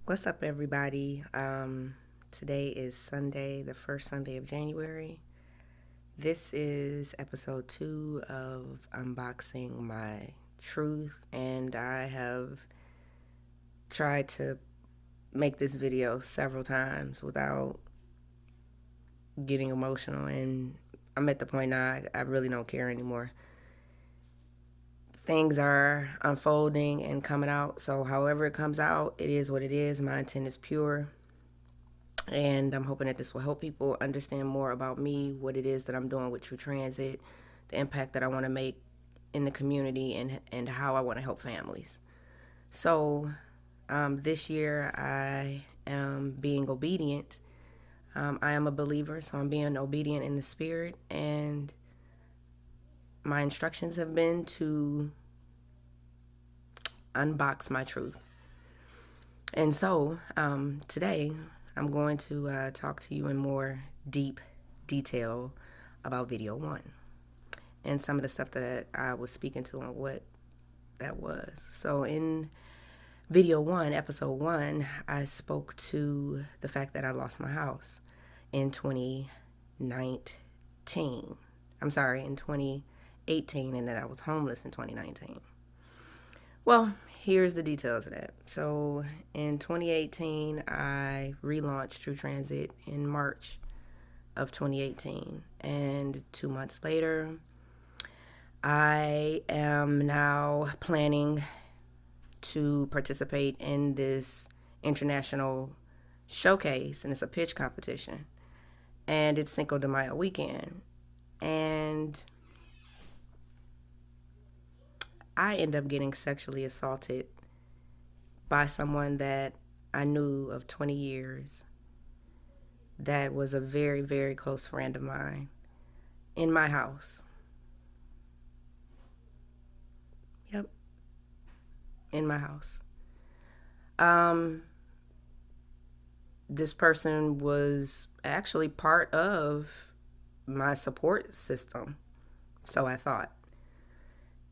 What's up, everybody? Today is Sunday, the first Sunday of January. This is episode 2 of Unboxing My Truth, and I have tried to make this video several times without getting emotional, and I'm at the point now I really don't care anymore. Things are unfolding and coming out, so however it comes out, it is what it is. My intent is pure. And I'm hoping that this will help people understand more about me, what it is that I'm doing with TruTransit, the impact that I want to make in the community, and how I want to help families. So this year I am being obedient. I am a believer, so I'm being obedient in the spirit. And my instructions have been to unbox my truth. And so today I'm going to talk to you in more deep detail about video one and some of the stuff that I was speaking to and what that was. So in video one, episode one, I spoke to the fact that I lost my house in 2019. I'm sorry, in 2018, and that I was homeless in 2019. Well, here's the details of that. So in 2018, I relaunched TruTransit in March of 2018. And 2 months later, I am now planning to participate in this international showcase, and it's a pitch competition. And it's Cinco de Mayo weekend. And I end up getting sexually assaulted by someone that I knew of 20 years, that was a very, very close friend of mine, in my house. Yep, in my house. Um, this person was actually part of my support system, so I thought,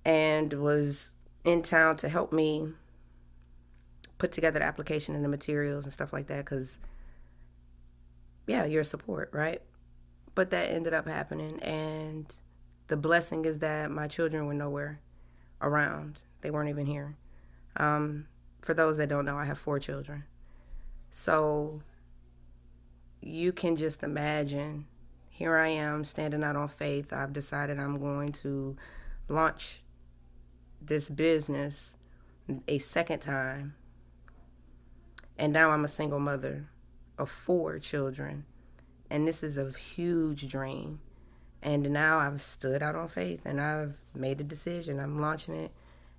and was in town to help me put together the application and the materials and stuff like that, because yeah, your support, right? But that ended up happening, and the blessing is that my children were nowhere around. They weren't even here. For those that don't know, I have 4 children. So you can just imagine, here I am standing out on faith. I've decided I'm going to launch this business a second time. And now I'm a single mother of 4 children. And this is a huge dream. And now I've stood out on faith and I've made a decision. I'm launching it.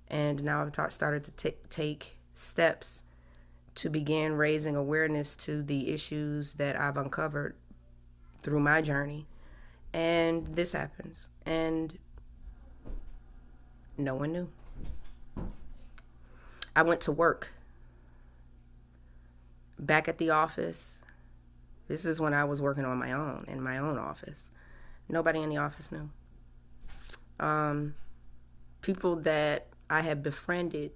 And now I've started to take steps to begin raising awareness to the issues that I've uncovered through my journey. And this happens. And no one knew. I went to work back at the office. This is when I was working on my own, in my own office. Nobody in the office knew. People that I had befriended,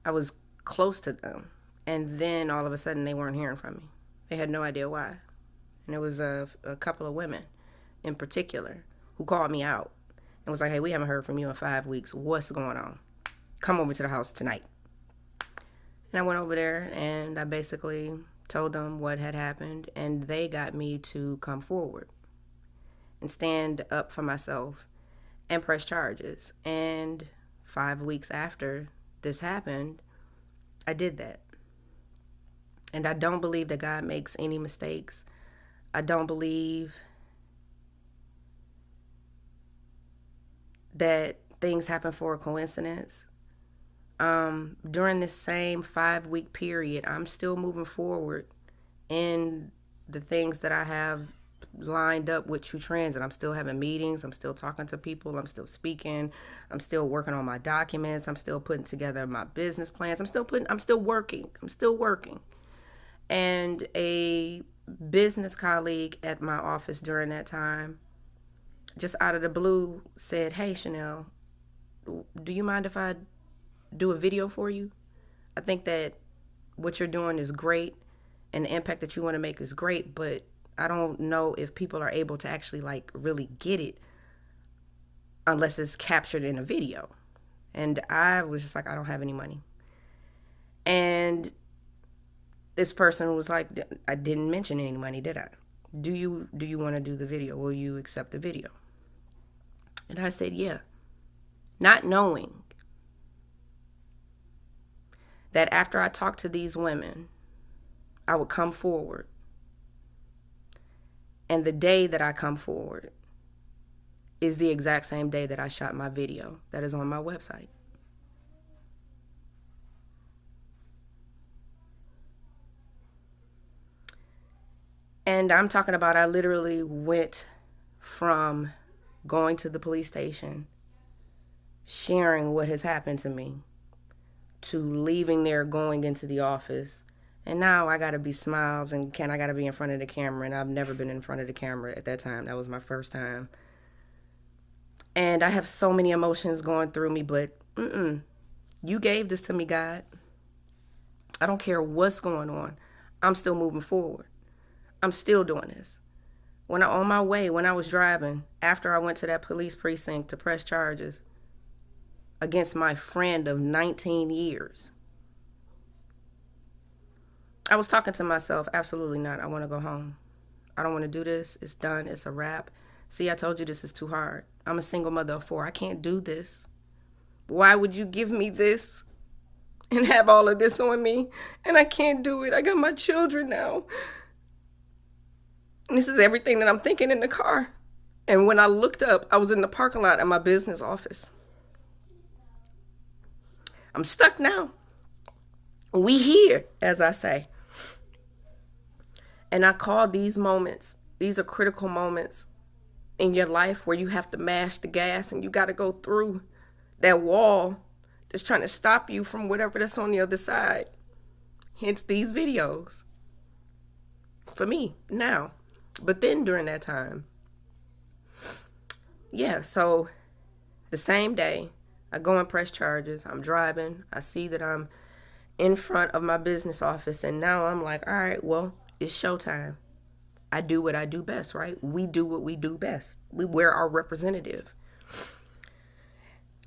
I was close to them. And then all of a sudden they weren't hearing from me. They had no idea why. And it was a couple of women in particular who called me out and was like, hey, we haven't heard from you in 5 weeks. What's going on? Come over to the house tonight. And I went over there and I basically told them what had happened, and they got me to come forward and stand up for myself and press charges. And 5 weeks after this happened, I did that. And I don't believe that God makes any mistakes. I don't believe that things happen for a coincidence. During this same 5 week period, I'm still moving forward in the things that I have lined up with TruTransit. I'm still having meetings. I'm still talking to people. I'm still speaking. I'm still working on my documents. I'm still putting together my business plans. I'm still working. And a business colleague at my office during that time, just out of the blue, said, hey, Chanel, do you mind if I do a video for you? I think that what you're doing is great and the impact that you want to make is great, but I don't know if people are able to actually like really get it unless it's captured in a video. And I was just like, I don't have any money. And this person was like, I didn't mention any money, did I? Do you want to do the video? Will you accept the video? And I said, yeah. Not knowing that after I talked to these women, I would come forward. And the day that I come forward is the exact same day that I shot my video that is on my website. And I'm talking about, I literally went from going to the police station, sharing what has happened to me, to leaving there, going into the office. And now I gotta be Smiles and I gotta be in front of the camera. And I've never been in front of the camera at that time. That was my first time. And I have so many emotions going through me, but you gave this to me, God. I don't care what's going on. I'm still moving forward. I'm still doing this. When I was driving, after I went to that police precinct to press charges against my friend of 19 years, I was talking to myself, absolutely not. I want to go home. I don't want to do this. It's done. It's a wrap. See, I told you this is too hard. I'm a single mother of 4. I can't do this. Why would you give me this and have all of this on me? And I can't do it. I got my children now. And this is everything that I'm thinking in the car. And when I looked up, I was in the parking lot at my business office. I'm stuck now. We here, as I say. And I call these moments, these are critical moments in your life where you have to mash the gas and you got to go through that wall that's trying to stop you from whatever that's on the other side. Hence these videos. For me, now. But then during that time, so the same day, I go and press charges. I'm driving. I see that I'm in front of my business office. And now I'm like, all right, well, it's showtime. I do what I do best, right? We do what we do best. We're our representative.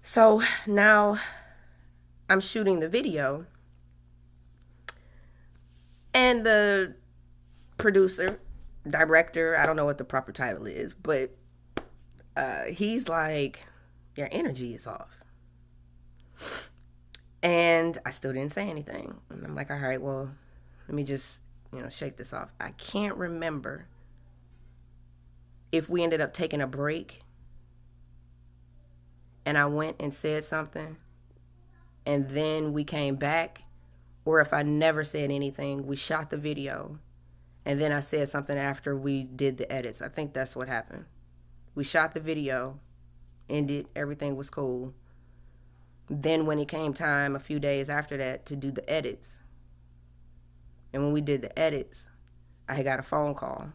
So now I'm shooting the video. And the producer, director, I don't know what the proper title is, but he's like, your energy is off. And I still didn't say anything. And I'm like, all right, well, let me just, shake this off. I can't remember if we ended up taking a break and I went and said something and then we came back, or if I never said anything, we shot the video and then I said something after we did the edits. I think that's what happened. We shot the video, ended, everything was cool. Then when it came time a few days after that to do the edits, and when we did the edits, I got a phone call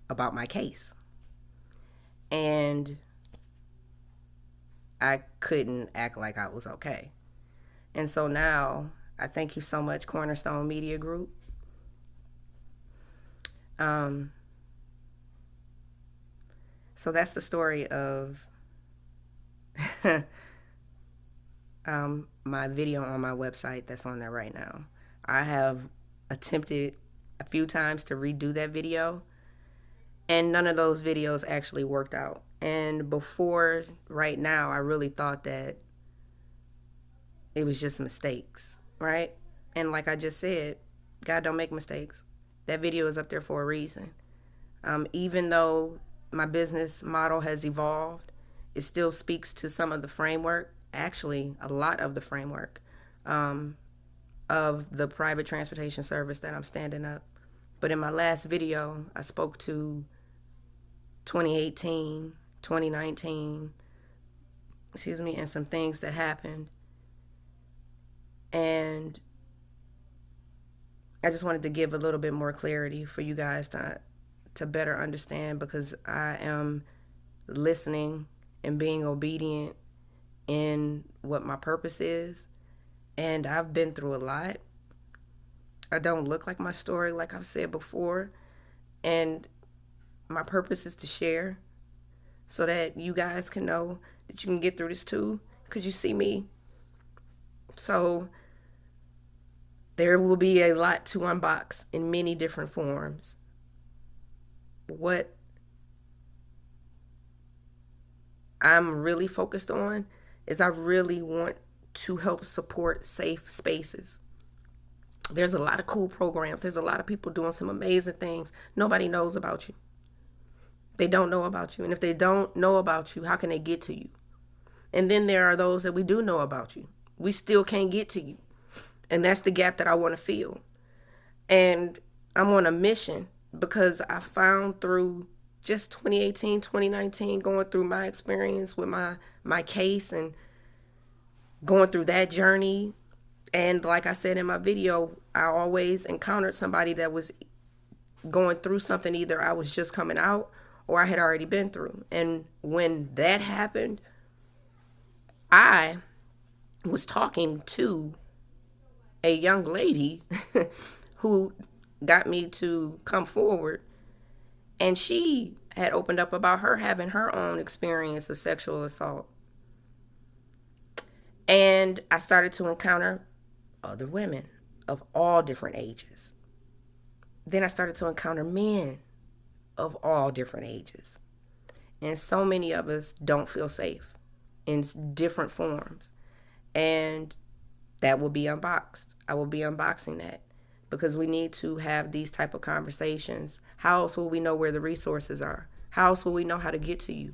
about my case. And I couldn't act like I was okay. And so now, I thank you so much, Cornerstone Media Group. So that's the story of my video on my website that's on there right now. I have attempted a few times to redo that video, and none of those videos actually worked out. And before right now, I really thought that it was just mistakes, right? And like I just said, God don't make mistakes. That video is up there for a reason. Even though my business model has evolved, it still speaks to some of the framework, actually a lot of the framework of the private transportation service that I'm standing up. But in my last video, I spoke to 2018, 2019, and some things that happened. And I just wanted to give a little bit more clarity for you guys to better understand, because I am listening and being obedient in what my purpose is. And I've been through a lot. I don't look like my story, like I've said before. And my purpose is to share so that you guys can know that you can get through this too, because you see me. So there will be a lot to unbox in many different forms. What I'm really focused on is I really want to help support safe spaces. There's a lot of cool programs. There's a lot of people doing some amazing things. Nobody knows about you. They don't know about you. And if they don't know about you, how can they get to you? And then there are those that we do know about you. We still can't get to you. And that's the gap that I want to fill. And I'm on a mission because I found through just 2018, 2019, going through my experience with my case and going through that journey. And like I said in my video, I always encountered somebody that was going through something. Either I was just coming out or I had already been through. And when that happened, I was talking to a young lady who got me to come forward, and she had opened up about her having her own experience of sexual assault. And I started to encounter other women of all different ages. Then I started to encounter men of all different ages. And so many of us don't feel safe in different forms. And that will be unboxed. I will be unboxing that because we need to have these type of conversations. How else will we know where the resources are? How else will we know how to get to you?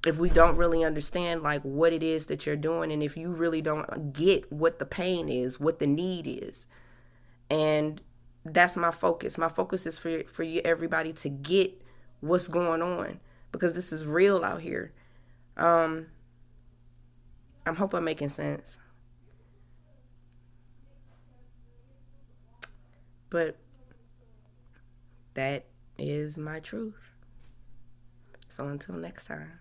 If we don't really understand like what it is that you're doing, and if you really don't get what the pain is, what the need is. And that's my focus. My focus is for you, everybody, to get what's going on, because this is real out here. I hope I'm making sense. But that is my truth. So until next time.